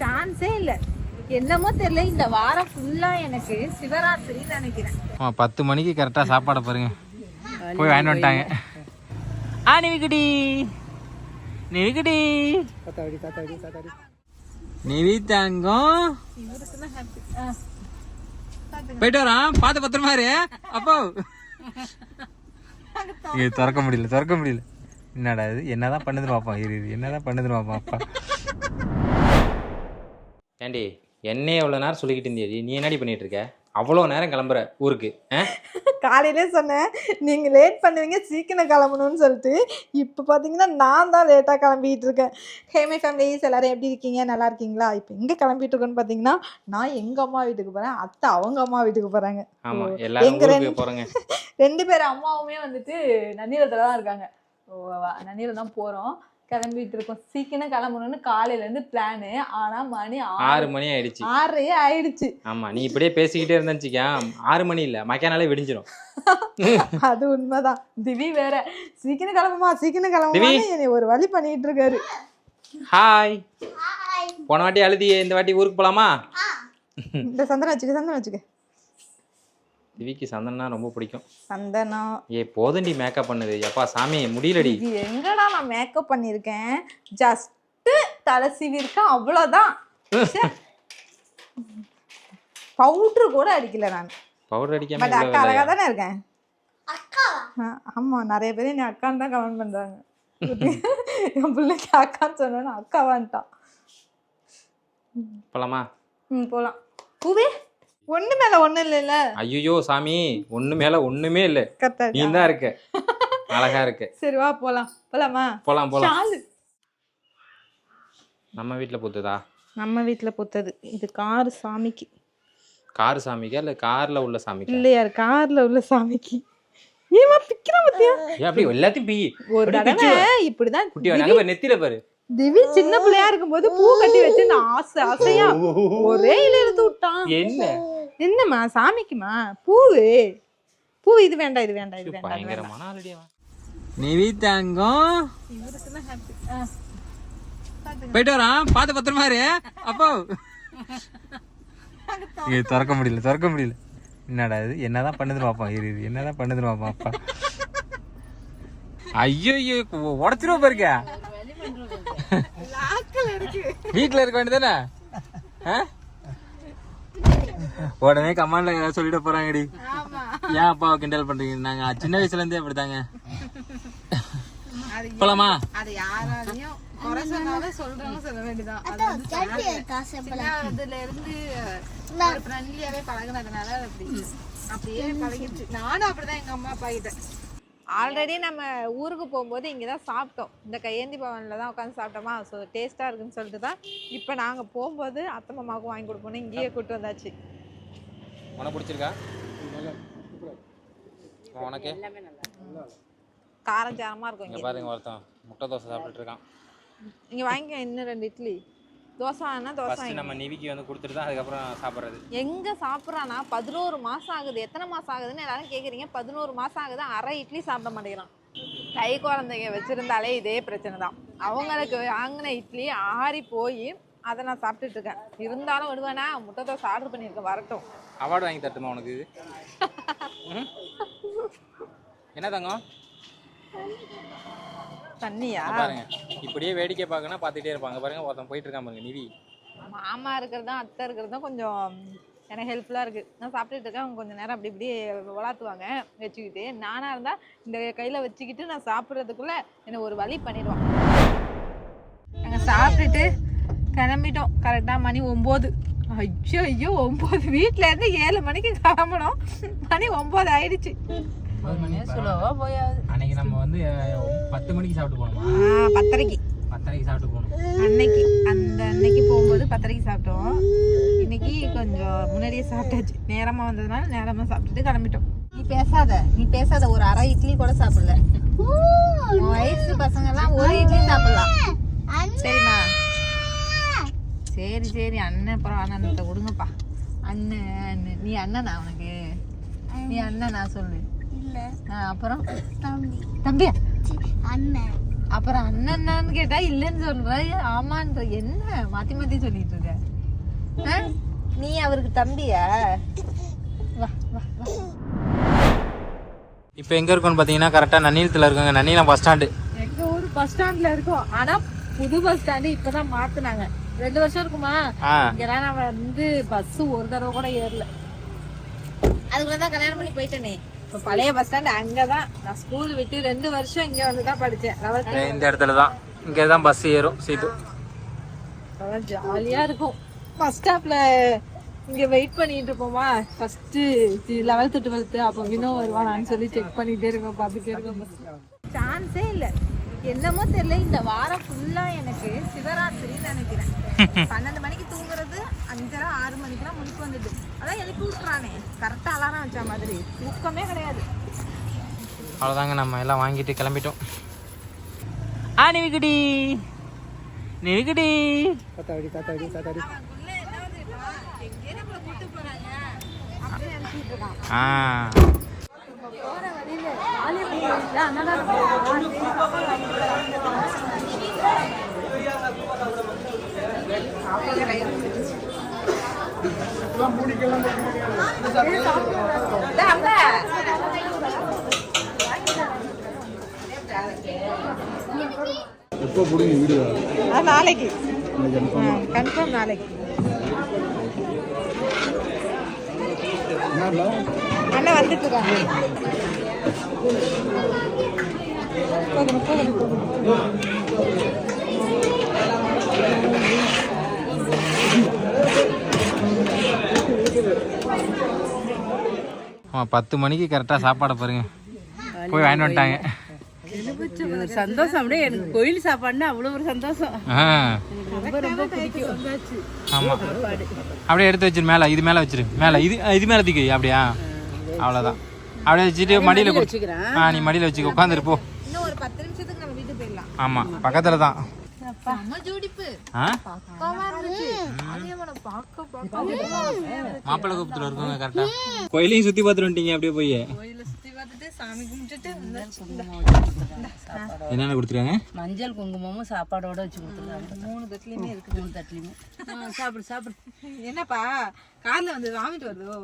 சான்ஸே இல்லை. என்னமோ தெரியல, இந்த வாரம் ஃபுல்லா எனக்கு சிவராத்திரின்னு நினைக்கிறேன். 10 மணிக்கு கரெக்டாக சாப்பாடை பாருங்க போய் வாங்கிட்டு வந்துட்டாங்க. நிவிக்குடி நிவிக்குடி நிவி தங்கம் போயிட்டு வரான். பார்த்து பத்திரமா இரு. அப்போ திறக்க முடியல. என்னடா இது, என்னதான் பண்ணுதுன்னு பார்ப்போம். என்னதான் பண்ணுதுன்னு பார்ப்போம். அப்பா ஏண்டி என்னையே எவ்வளோ நேரம் சொல்லிக்கிட்டு இருந்தியடி, நீ என்னடி பண்ணிட்டு இருக்க? அவ்வளோ நேரம் கிளம்புற ஊருக்கு? காலையிலே சொன்னேன் நீங்கள் லேட் பண்ணுவீங்க, சீக்கிரம் கிளம்பணும்னு சொல்லிட்டு. இப்போ பார்த்தீங்கன்னா நான் தான் லேட்டாக கிளம்பிட்டு இருக்கேன். ஹேமை ஃபேமிலிஸ் எல்லாரும் எப்படி இருக்கீங்க? நல்லா இருக்கீங்களா? இப்போ எங்கே கிளம்பிட்டு இருக்கோன்னு பார்த்தீங்கன்னா, நான் எங்கள் அம்மா வீட்டுக்கு போகிறேன், அத்தை அவங்க அம்மா வீட்டுக்கு போகிறாங்க. ஆமாம், எல்லாரும் போகிறாங்க. 2 பேர் அம்மாவுமே வந்துட்டு நன்னீரத்தில் தான் இருக்காங்க. நன்னீரம் தான் போகிறோம், கிளம்பிட்டு இருக்கோம். சீக்கிரம் கிளம்பணும்னு காலையிலேருந்து பிளானு. ஆனால் மணி 6 மணி ஆயிடுச்சு. 6 ஆயிடுச்சு. ஆமாம், நீ இப்படியே பேசிக்கிட்டே இருந்தாச்சுக்கா 6 மணி இல்லை, மக்கானாலே விடிஞ்சிடும். அது உண்மைதான். திவி வேற சீக்கிரம் கிளம்புமா என்னை ஒரு வழி பண்ணிட்டு இருக்காரு. ஹாய். போன வாட்டி அழுதியே, இந்த வாட்டி ஊருக்கு போலாமா? இந்த சந்தனம் வச்சுக்க. திவிக்கு சந்தனா ரொம்ப பிடிக்கும். சந்தனம் போதண்டி மேக்கப் பண்ணுது. எப்பா சாமி முடியலடி. எங்கடா நான் மேக்கப் பண்ணிருக்கேன், ஜஸ்ட் தலை சீவிருக்கேன், அவ்வளவுதான். பவுடர் கூட அடிக்கல நான். பவுடர் அடிக்காம அக்கா அழகா தானே இருக்கேன். ஆமா, நிறைய பேர் என்ன அக்கான்னு தான் கமெண்ட் பண்றாங்க. என் பிள்ளைக்கு அக்கான்னு சொன்னா அக்காவான்ட்டான். போலாமா? போலாம். பூவே ஒண்ணு மேல ஒண்ணு இல்ல. ஐயோ சாமி, ஒண்ணு மேல ஒண்ணுமே இல்ல, நீ தான் இருக்க, அழகா இருக்க. சரி வா போலாமா? போலாம். நம்ம வீட்டுல பூத்ததா? நம்ம வீட்டுல பூத்தது. இது கார் சாமிக்கு. கார் சாமிக்கா இல்ல கார்ல உள்ள சாமிக்கா? இல்லையா, கார்ல உள்ள சாமிக்கு. ஏமா பிக்கிற பத்தியா? அப்படி எல்லாத்தையும் பீ. ஒரு தடவை இப்படிதான் குட்டி நாங்க நெத்தில பாரு. திவி சின்ன பிள்ளையா இருக்கும்போது பூ கட்டி வச்சு நான் ஆசையா ஒரே இலையில எடுத்து விட்டான். என்னம்மா சாமிக்குமா பூ? இது வேண்டாம். பயங்கரமான ஆல்ரெடி. நிவி தங்கம் போயிட்டு வரான். பார்த்து பத்திரமா இரு. அப்போ திறக்க முடியல. என்னடா இது, என்னதான் பண்ணுதுன்னு பார்ப்போம். என்னதான் பண்ணுதுன்னு பார்ப்போம். அப்பா ஐயோ உடச்சிருவ பாருங்க. வீட்டுல இருக்க வேண்டியதானே? உடனே கமாண்ட்ல ஏதாவது சொல்லிட போறாங்கடி. ஏன் அப்பாவை கிண்டல் பண்றீங்க? நாங்க சின்ன வயசுல இருந்தே அப்படித்தாங்க. போலாமா? அது யாராலையும் குறை சொன்னாலும் சொல்றவங்க சொல்ல வேண்டியதான். அதுல இருந்து ஒரு ஃப்ரெண்ட்லியாவே பழகுனதுனால அப்படியே பழகிடுச்சு. நானும் அப்படிதான் எங்க அம்மா அப்பா கிட்ட. ஆல்ரெடி நம்ம ஊருக்கு போகும்போது இங்கே தான் சாப்பிட்டோம். இந்த கையேந்தி பவனில் தான் உட்காந்து சாப்பிட்டோமா. ஸோ டேஸ்ட்டாக இருக்குன்னு சொல்லிட்டு தான் இப்போ நாங்கள் போகும்போது அத்தை மாமாவுக்கும் வாங்கி கொடுப்போன்னு இங்கேயே கூப்பிட்டு வந்தாச்சு. உனக்கு பிடிச்சிருக்கா? உனக்கு காரம் சாரமாக இருக்கும். இங்கே பாருங்க, ஒருத்தன் முட்டை தோசை சாப்பிட்டுட்டு இருக்கான். இங்கே வாங்கிக்க இன்னும் 2 இட்லி. தோசை வேணா தோசை. நம்ம நிவிக்கு வந்து கொடுத்துட்டு தான் அதுக்கப்புறம் சாப்பிட்றது. எங்கே சாப்பிட்றானா? 11 மாதம் ஆகுது. எத்தனை மாதம் ஆகுதுன்னு எல்லாரும் கேட்குறீங்க. 11 மாதம் ஆகுது, அரை இட்லி சாப்பிட மாட்டேங்கிறான். கை குழந்தைங்க வச்சுருந்தாலே இதே பிரச்சனை தான். அவங்களுக்கு வாங்கின இட்லி ஆறி போய் அதை நான் சாப்பிட்டுட்டு இருக்கேன். இருந்தாலும் விடுவேனா? முட்டை தோசை ஆர்டர் பண்ணியிருக்கேன், வரட்டும். அவார்டு வாங்கி தட்டுமா உனக்கு? என்ன தங்கம்? தண்ணியா? பாருங்க, இப்படியே வேடிக்கை பார்க்கணும் பார்த்துட்டே இருப்பாங்க. பாருங்க, ஒருத்தன் போயிட்டு இருக்கான் பாருங்க. நிவி மாமா இருக்கிறதும் அத்தை இருக்கிறதும் கொஞ்சம் எனக்கு ஹெல்ப்ஃபுல்லாக இருக்குது. நான் சாப்பிட்டுட்டு இருக்கேன், அவங்க கொஞ்சம் நேரம் அப்படி இப்படி வளர்த்துவாங்க வச்சுக்கிட்டு. நானாக இருந்தால் இந்த கையில் வச்சுக்கிட்டு நான் சாப்பிட்றதுக்குள்ளே என்னை ஒரு வழி பண்ணிடுவான். நாங்கள் சாப்பிட்டுட்டு கிளம்பிட்டோம். கரெக்டாக மணி 9. ஐயோ 9. வீட்டிலேருந்து 7 மணிக்கு கிளம்பணும். மணி 9 ஆயிடுச்சு. 9 மணி ஸ்லோவாக போயாது. அன்னைக்கு நம்ம வந்து 10 மணிக்கு சாப்பிட்டு போனோமா? 10:30க்கு சாப்பிட்டு போகணும். அன்னைக்கு போகும்போது 10:30க்கு சாப்பிட்டோம். இன்னைக்கு கொஞ்சம் முன்னாடியே சாப்பிட்டாச்சு. நேரமாக வந்ததுனால நேரமாக சாப்பிட்டுட்டு கிளம்பிட்டோம். நீ பேசாத ஒரு அரை இட்லி கூட சாப்பிடல. வயசு பசங்கெல்லாம் ஒரு இட்லி சாப்பிடலாம். சரிம்மா? சரி அண்ணன் அப்புறம் அண்ணன்கிட்ட கொடுங்கப்பா. அண்ணன் நீ அண்ணனா? உனக்கு நீ அண்ணனா சொல்லு. அப்புறம் தம்பியா? அப்புறம் அண்ணன்னு கேட்டா இல்லன்னு சொல்ற, ஆமான்ற. என்ன மாத்தி மாத்தி சொல்லிட்டு இருக்க? நீ அவருக்கு தம்பியா? வா வா வா. இப்போ எங்க இருக்கோம்னு பாத்தீங்கன்னா கரெக்டா நன்னிலத்துல இருக்கோங்க. Nannilam bus stand. எங்க ஊர் பஸ் ஸ்டாண்ட்ல இருக்கோம். ஆனா புது பஸ் ஸ்டாண்டு இப்பதான் மாத்துனாங்க. 2 வருஷம் இருக்குமா? இங்கெல்லாம் நான் வந்து பஸ் ஒரு தடவை கூட ஏறல. அதுக்குள்ளதான் கல்யாணம் பண்ணி போயிட்டேனே. இப்ப பழைய பஸ் ஸ்டாண்ட் அங்கதான் நான் ஸ்கூல் விட்டு 2 வருஷம் இங்க வந்துதான் படிச்சேன். இந்த இடத்துலதான் இங்கதான் பஸ் ஏறும் சீட்டு. ஜாலியா இருக்கும். பஸ் ஸ்டாப்ல இங்க வெயிட் பண்ணிட்டு இருப்போமா, ஃபர்ஸ்ட் 11th 12th அப்ப வினோ வருவானான்னு சொல்லி செக் பண்ணிட்டே இருக்கோம், பாத்துட்டே இருக்கோம். சான்ஸே இல்ல. என்னமோ தெரியல, இந்த வாரம் ஃபுல்லா எனக்கு சிவராத்திரின்னு நினைக்கிறேன். 12 மணிக்கு தூங்குறது 5:30 6 மணிக்கெல்லாம் முடிச்சு வந்துட்டு, அதான் எழுப்பி விட்டுறானே கரெக்டா அலாரம் வச்ச மாதிரி. தூக்கமே கிடையாது. அவ்வளோதாங்க, நம்ம எல்லாம் வாங்கிட்டு கிளம்பிட்டோம். நிவிக்குடி நிவிக்குடி எப்போ போடுங்க வீடியோ? நாளைக்கு கன்ஃபார்ம் நாளைக்கு. அண்ணா வந்துட்டு இருக்காங்க. ஆமாம், 10 மணிக்கு கரெக்டாக சாப்பாடை பாருங்க போய் வாங்கிட்டு வந்துட்டாங்க. சந்தோஷம். அப்படியே எனக்கு கோயில் சாப்பாடுனா அவ்வளோ ஒரு சந்தோஷம். ரொம்ப ரொம்ப பிடிக்கும். ஆமாம், அப்படியே எடுத்து வச்சிரு, மேலே இது மேலே வச்சிரு, மேலே இது மேலே தூக்கி அப்படியா, அவ்வளோதான். அப்படியே வச்சுட்டு மடியில் வச்சுக்கிறேன். நீ மடியில் வச்சுக்க, உட்காந்துருப்போ. இன்னும் ஒரு 10 நிமிஷத்துக்கு நம்ம வீட்டுக்கு போயிடலாம். ஆமாம், பக்கத்தில் தான். மாப்பிள்ளை கூப்பிட்டு இருக்கோங்க கரெக்டா. கோயிலையும் சுத்தி பார்த்துட்டு வந்துட்டீங்க அப்படியே போய். சாமி கும்பிட்டுட்டு என்னென்ன கொடுத்துருக்காங்க? மஞ்சள் குங்குமமும் சாப்பாடோட வச்சு கொடுத்துருக்காங்க. 3 தட்டுலயுமே இருக்கு. 3 தட்டுலையுமே. சாப்பிடு சாப்பிடு. என்னப்பா கார்ல வந்து வாமிட்டு வருதோ?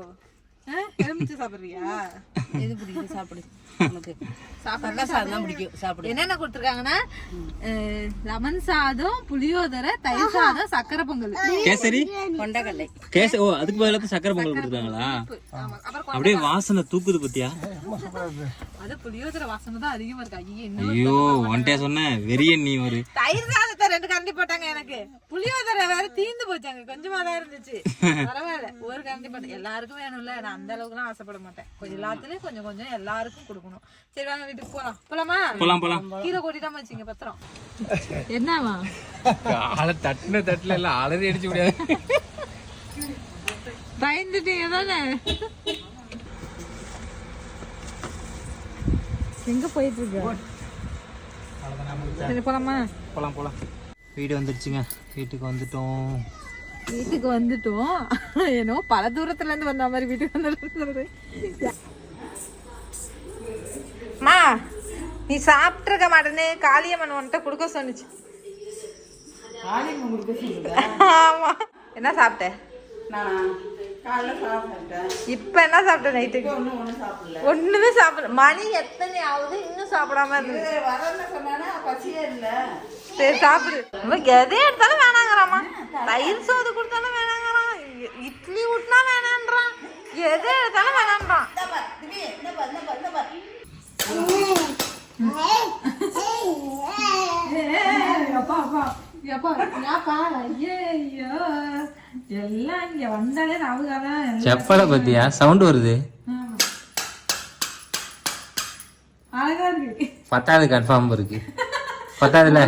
எலுமிச்சை சாப்பிடுறியா? எது பிடிக்கும் சாப்பிடு. உனக்கு சாப்பாடுனா சாதம் தான் பிடிக்கும், சாப்பிடு. என்னென்ன கொடுத்துருக்காங்கன்னா லெமன் சாதம், புளியோதரை, தயிர் சாதம், சக்கரை பொங்கல், கேசரி, கொண்டக்கடலை. ஓ அதுக்கு பதிலாக சக்கரை பொங்கல் கொடுத்துருக்காங்களா? அப்படியே வாசனை தூக்குது பத்தியா? அது புளியோதரை வாசனை தான் அதிகமா இருக்கு. ஐயோ ஒன்டே சொன்ன வெறியன் நீ. ஒரு தயிர் சாதத்தை 2 கரண்டி போட்டாங்க. எனக்கு புளியோதரை வேற தீந்து போச்சாங்க, கொஞ்சமா தான் இருந்துச்சு. பரவாயில்ல, ஒரு கரண்டி போட்டேன். எல்லாருக்கும் வேணும்ல, நான் அந்த அளவுக்கு எல்லாம் ஆசைப்பட மாட்டேன். கொஞ்சம் எல்லாத்துலயும் கொஞ்சம் கொஞ்சம் எல்லாருக்கும் கொடுக்கணும். சரி வாங்க வீட்டுக்கு போலாம். போலாமா? போலாம். கீரை கொட்டிட்டாம வச்சுங்க பத்திரம். என்னவா ஆளை தட்டுன தட்டுல எல்லாம் அலறி அடிச்சு முடியாது. பயந்துட்டீங்க தானே? எங்க போயிட்டு இருக்க? சரி போலாமா? போலாம். வீடு வந்துருச்சுங்க. வீட்டுக்கு வந்துட்டோம். ஏனோ பல தூரத்துல இருந்து வந்த மாதிரி வீட்டுக்கு வந்துட்டு. மா நீ சாப்பிட்டு இருக்க மாட்டேன்னு காளியம்மன் உன்கிட்ட கொடுக்க சொன்னிச்சு. ஆமா, என்ன சாப்பிட்ட? இப்ப என்ன சாப்பிட்ட நைட்டுக்கு? ஒண்ணுமே சாப்பிடல. மணி எத்தனை ஆகுது இன்னும் சாப்பிடாம இருக்கு. சரி சாப்பிடு. எதை எடுத்தாலும் வேணாங்கிறாமா. தயிர் சோறு கொடுத்தாலும் வேணாங்கிறான், இட்லி ஊட்டினா வேணான்றான், எதை எடுத்தாலும் வேணான்றான். எல்லாம் இங்க வந்தாலே செப்பல பத்தியா சவுண்ட் வருது. அழகா இருக்கு. 10வது கன்ஃபார்ம் இருக்கு. 10வதுல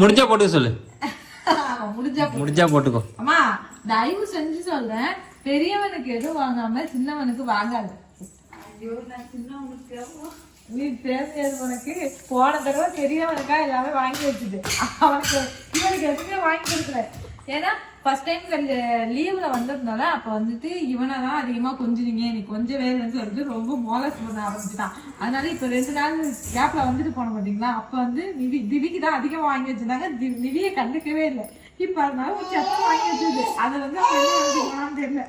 முடிஞ்சா போட்டுக்க சொல்லு. முடிஞ்சா போட்டுக்கோ. அம்மா தயவு செஞ்சு சொல்றேன், பெரியவனுக்கு எதுவும் வாங்காம சின்னவனுக்கு வாங்காது. நீ பேசியது உனக்கு போன தடவை பெரியவனுக்கா எல்லாமே வாங்கி வச்சுது. அவனுக்கு இவனுக்கு எதுவுமே வாங்கி கொடுக்கல. ஏன்னா ஃபர்ஸ்ட் டைம் லீவ்ல வந்ததுனால அப்ப வந்துட்டு இவனை தான் அதிகமா கொஞ்சினீங்க எனக்கு கொஞ்சம் வேலைன்னு சொல்லிட்டு ரொம்ப மோலஸ் பண்ண ஆரம்பிச்சுட்டான். அதனால இப்ப 2 நாள் கேப்ல வந்துட்டு போன மாட்டீங்களா, அப்ப வந்து திவிக்கு தான் அதிகமா வாங்கி வச்சிருந்தாங்க. திவியை கண்டுக்கவே இல்லை. இப்ப அதனால ஒரு சத்தம் வாங்கி வச்சது அதை வந்து அவன் தெரியல.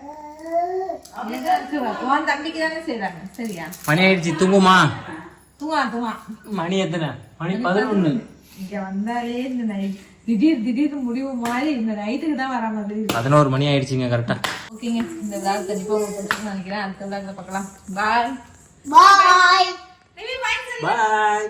உன் தம்பிக்கு தானே செய்யறாங்க. சரியா மணி ஆயிடுச்சு, தூங்குமா? தூங்கா மணி எத்தனை? மணி 11. இங்க வந்தாலே இந்த நைட் திடீர்னு முடிவு மாதிரி இந்த நைட்டுக்கு தான் வர மாதிரி 11 மணி ஆயிடுச்சுங்க கரெக்டா. ஓகேங்க, இந்த விளாக் கண்டிப்பா உங்களுக்கு பிடிச்சிருக்குன்னு நினைக்கிறேன். அடுத்த விளாக்ல பார்க்கலாம். பாய் பாய். பாய்.